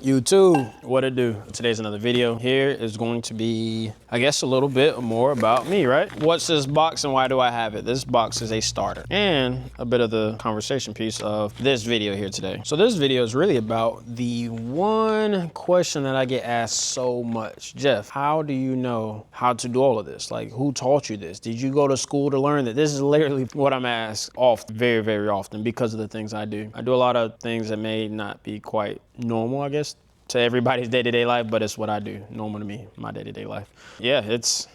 YouTube, what it do? Today's another video. Here is going to be, I guess, a little bit more about me, right? What's this box and why do I have it? This box is a starter and a bit of the conversation piece of this video here today. So this video is really about the one question that I get asked so much. Jeff, how do you know how to do all of this? Like, who taught you this? Did you go to school to learn that? This is literally what I'm asked often, very, very often, because of the things I do. I do a lot of things that may not be quite normal, I guess, to everybody's day-to-day life, but it's what I do, normal to me, my day-to-day life. Yeah, this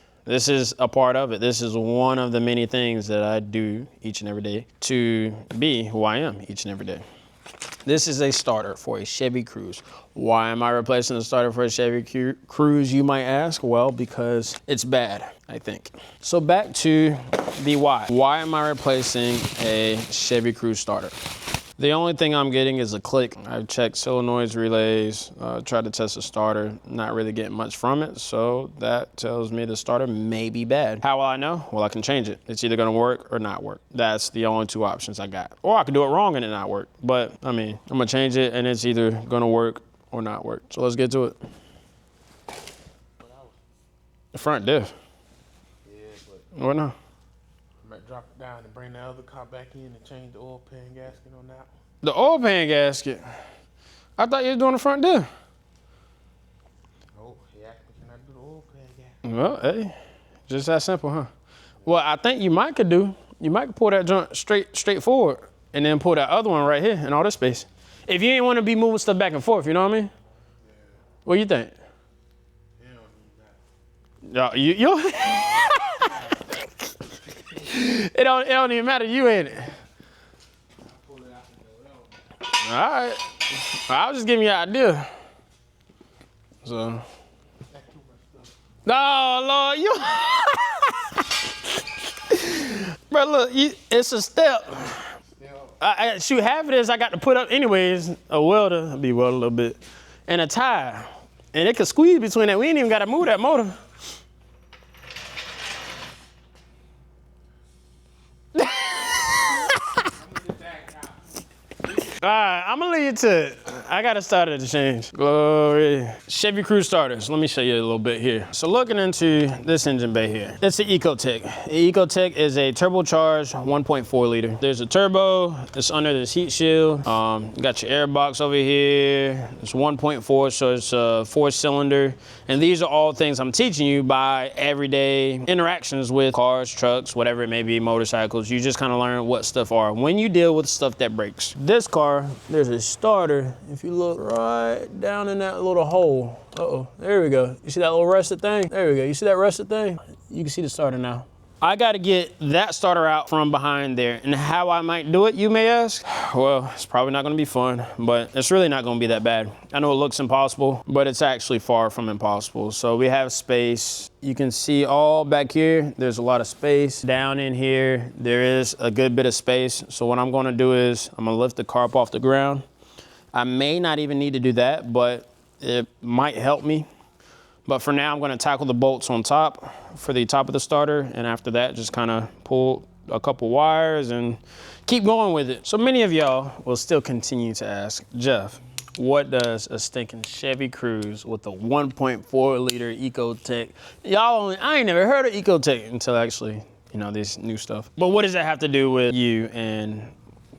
is a part of it. This is one of the many things that I do each and every day to be who I am each and every day. This is a starter for a Chevy Cruze. Why am I replacing the starter for a Chevy Cruze, you might ask? Well, because it's bad, I think. So back to the why. Why am I replacing a Chevy Cruze starter? The only thing I'm getting is a click. I've checked solenoids, relays, tried to test the starter, not really getting much from it. So that tells me the starter may be bad. How will I know? Well, I can change it. It's either gonna work or not work. That's the only two options I got. Or I could do it wrong and it not work. But I mean, I'm gonna change it and it's either gonna work or not work. So let's get to it. The front diff. Yeah, but What now? drop it down and bring the other car back in and change the oil pan gasket on that one. The oil pan gasket? I thought you were doing the front diff. Oh, he asked me, can I do the oil pan gasket? Well, hey, just that simple, huh? Well, I think you might pull that joint straight forward and then pull that other one right here in all this space. If you ain't want to be moving stuff back and forth, you know what I mean? Yeah. What do you think? He don't need that. No, you it don't even matter, you ain't it. Pull it out and go All right. I was just giving you an idea. So. No, Lord, you. Bro, look, it's a step. Shoot, half of this I got to put up anyways. A welder, I'll be welded a little bit, and a tire. And it could squeeze between that. We ain't even got to move that motor. All right, I'm gonna leave it to it. I gotta start at the change. Glory. Chevy Cruze starters. Let me show you a little bit here. So looking into this engine bay here, it's the Ecotec. The Ecotec is a turbocharged 1.4 liter. There's a turbo, it's under this heat shield. You got your air box over here. It's 1.4, so it's a 4-cylinder. And these are all things I'm teaching you by everyday interactions with cars, trucks, whatever it may be, motorcycles. You just kind of learn what stuff are when you deal with stuff that breaks. This car, there's a starter. If you look right down in that little hole, there we go. You see that little rusted thing? There we go. You see that rusted thing? You can see the starter now. I got to get that starter out from behind there. And how I might do it, you may ask? Well, it's probably not going to be fun, but it's really not going to be that bad. I know it looks impossible, but it's actually far from impossible. So we have space. You can see all back here, there's a lot of space. Down in here, there is a good bit of space. So what I'm going to do is I'm going to lift the car up off the ground. I may not even need to do that, but it might help me. But for now, I'm gonna tackle the bolts on top for the top of the starter. And after that, just kind of pull a couple wires and keep going with it. So many of y'all will still continue to ask, Jeff, what does a stinking Chevy Cruze with a 1.4 liter Ecotec? I ain't never heard of Ecotec until actually, this new stuff. But what does that have to do with you and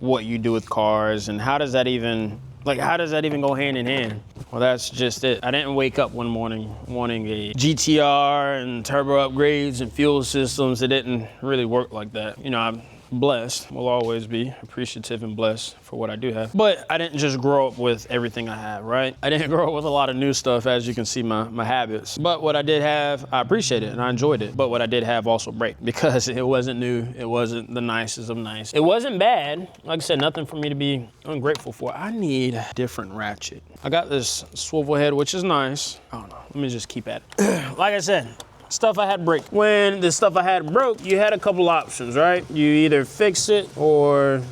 what you do with cars, and how does that even go hand in hand? Well, that's just it. I didn't wake up one morning wanting a GTR and turbo upgrades and fuel systems. It didn't really work like that. I'm blessed, will always be appreciative and blessed for what I do have. But I didn't just grow up with everything I have, right? I didn't grow up with a lot of new stuff, as you can see my habits. But what I did have, I appreciate it and I enjoyed it. But what I did have also break, because it wasn't new. It wasn't the nicest of nice. It wasn't bad. Like I said, nothing for me to be ungrateful for. I need a different ratchet. I got this swivel head, which is nice. I don't know, let me just keep at it. Like I said, stuff I had break. When the stuff I had broke, you had a couple options, right? You either fix it or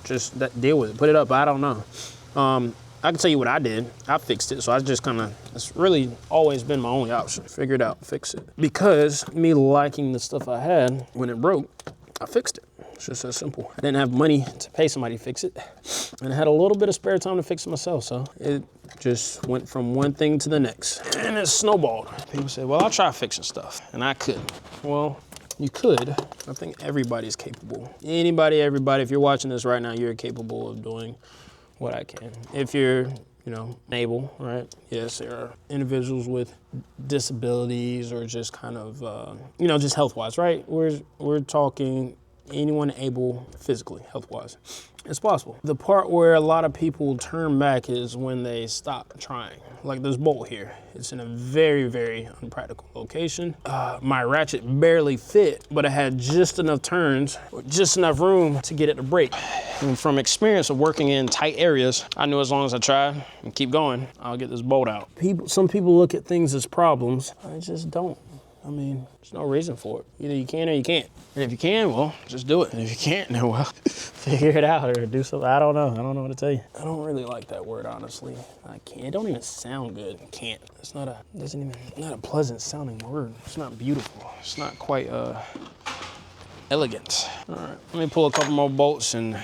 just deal with it, put it up. I don't know. I can tell you what I did. I fixed it, so I just it's really always been my only option. Figure it out, fix it. Because me liking the stuff I had, when it broke, I fixed it. It's just that simple. I didn't have money to pay somebody to fix it, and I had a little bit of spare time to fix it myself, so it just went from one thing to the next, and it snowballed. People say, well, I'll try fixing stuff, and I couldn't. Well, you could. I think everybody's capable. Anybody, everybody, if you're watching this right now, you're capable of doing what I can. If you're, able, right? Yes, there are individuals with disabilities or just kind of, just health-wise, right? We're talking anyone able physically, health-wise. It's possible. The part where a lot of people turn back is when they stop trying. Like this bolt here, it's in a very, very unpractical location. My ratchet barely fit, but I had just enough turns, or just enough room to get it to break. And from experience of working in tight areas, I knew as long as I tried and keep going, I'll get this bolt out. Some people look at things as problems. I just don't. I mean, there's no reason for it. Either you can or you can't. And if you can, well, just do it. And if you can't, then well, figure it out or do something. I don't know. I don't know what to tell you. I don't really like that word, honestly. I can't. It don't even sound good. Can't. It's not a pleasant sounding word. It's not beautiful. It's not quite elegant. All right, let me pull a couple more bolts and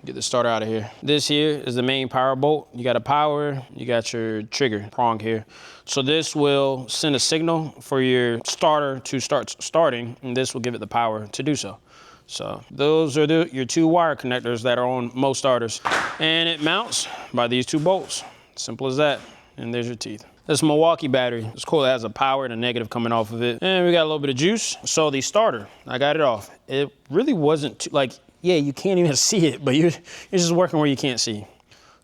get the starter out of here. This here is the main power bolt. You got a power, you got your trigger prong here. So this will send a signal for your starter to start starting, and this will give it the power to do so. So those are your two wire connectors that are on most starters. And it mounts by these two bolts. Simple as that. And there's your teeth. This Milwaukee battery, it's cool. It has a power and a negative coming off of it. And we got a little bit of juice. So the starter, I got it off. It really wasn't too, yeah, you can't even see it, but you're just working where you can't see.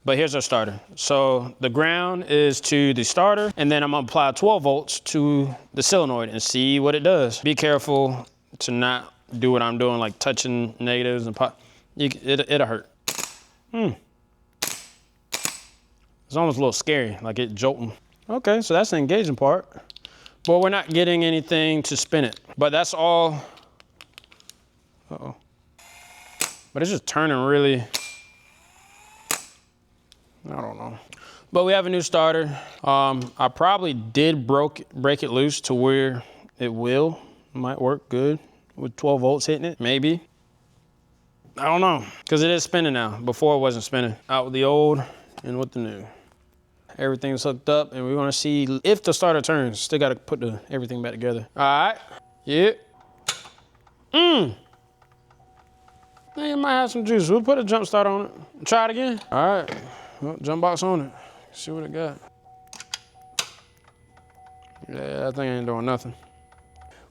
But here's our starter. So the ground is to the starter, and then I'm gonna apply 12 volts to the solenoid and see what it does. Be careful to not do what I'm doing, like touching negatives and pop. It'll hurt. It's almost a little scary, like it jolting. Okay, so that's the engaging part. But we're not getting anything to spin it. But that's all. Uh-oh. But it's just turning really, I don't know. But we have a new starter. I probably did break it loose to where it might work good with 12 volts hitting it, maybe. I don't know, because it is spinning now. Before it wasn't spinning. Out with the old and with the new. Everything's hooked up and we're gonna see if the starter turns. Still gotta put everything back together. All right, yeah. Now you might have some juice. We'll put a jump start on it. Try it again. All right, well, jump box on it. See what it got. Yeah, that thing ain't doing nothing.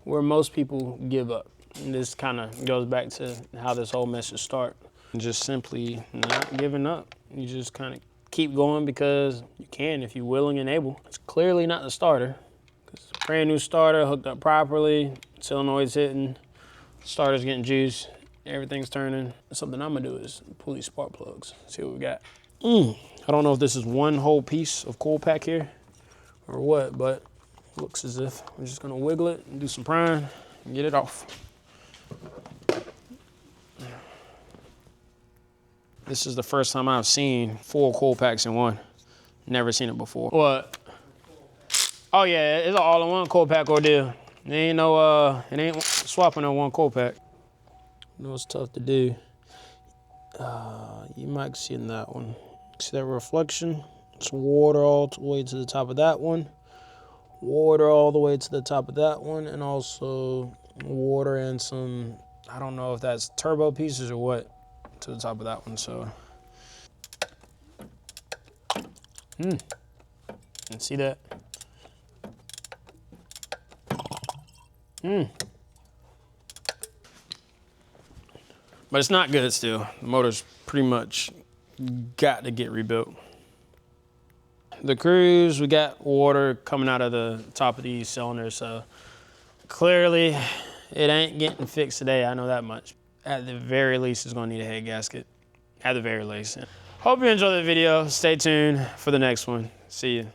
Where most people give up. And this kind of goes back to how this whole message starts. Just simply not giving up. You just kind of keep going because you can if you're willing and able. It's clearly not the starter. It's a brand new starter hooked up properly. Solenoid's hitting. Starter's getting juice. Everything's turning. Something I'm gonna do is pull these spark plugs. See what we got. I don't know if this is one whole piece of coil pack here or what, but it looks as if we're just gonna wiggle it and do some prying and get it off. This is the first time I've seen 4 coil packs in one. Never seen it before. What? Oh yeah, it's an all-in-one coil pack ordeal. It ain't swapping on one coil pack. I know it's tough to do. You might see in that one. See that reflection? It's water all the way to the top of that one. Water all the way to the top of that one. And also water and some, I don't know if that's turbo pieces or what, to the top of that one, so. And see that? But it's not good still. The motor's pretty much got to get rebuilt. The Cruze, we got water coming out of the top of these cylinders, so clearly it ain't getting fixed today, I know that much. At the very least, it's gonna need a head gasket. At the very least. Hope you enjoyed the video. Stay tuned for the next one. See you.